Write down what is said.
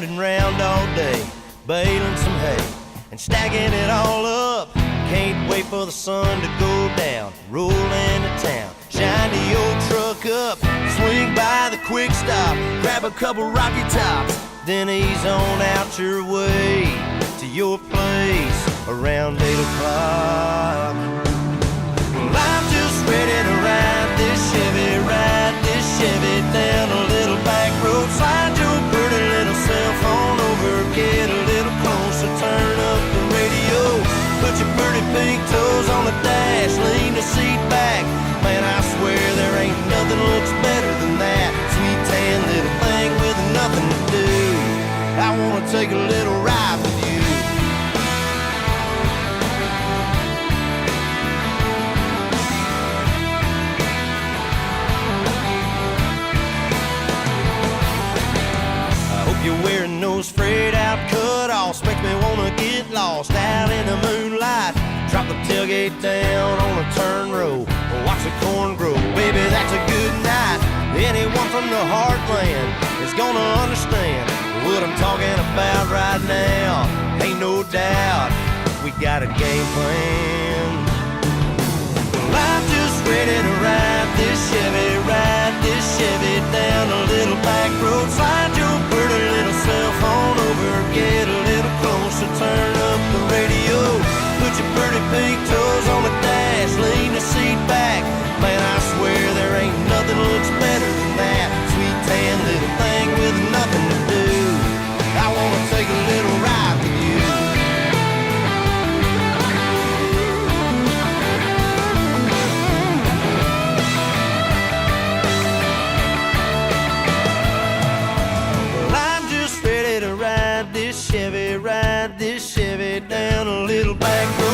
riding round all day, baling some hay and stacking it all up. Can't wait for the sun to go down, roll into town, shine the old truck up, swing by the quick stop, grab a couple Rocky Tops, then ease on out your way to your place around 8 o'clock. Well, I'm just ready to ride this Chevy down a little back road. Slide your pretty little cell phone over, get a little closer, turn up the radio, put your pretty pink toes on the dash, lean the seat back. Man, I swear there ain't nothing looks better than that sweet tan little thing with nothing to do. I wanna take a little ride with you. You're wearing those frayed out cut-offs, make me wanna get lost out in the moonlight. Drop the tailgate down on a turn row, watch the corn grow. Baby, that's a good night. Anyone from the heartland is gonna understand what I'm talking about right now. Ain't no doubt we got a game plan. Well, I'm just ready to ride this Chevy down a little back road. Slide your pretty little cell phone over, get a little closer, turn up the radio, put your pretty pink toes on the dash, lean the seat back. Man, I swear there ain't nothing looks better than that sweet tan little thing with nothing to do. I wanna take a little ride with you. Ride this Chevy down a little back road.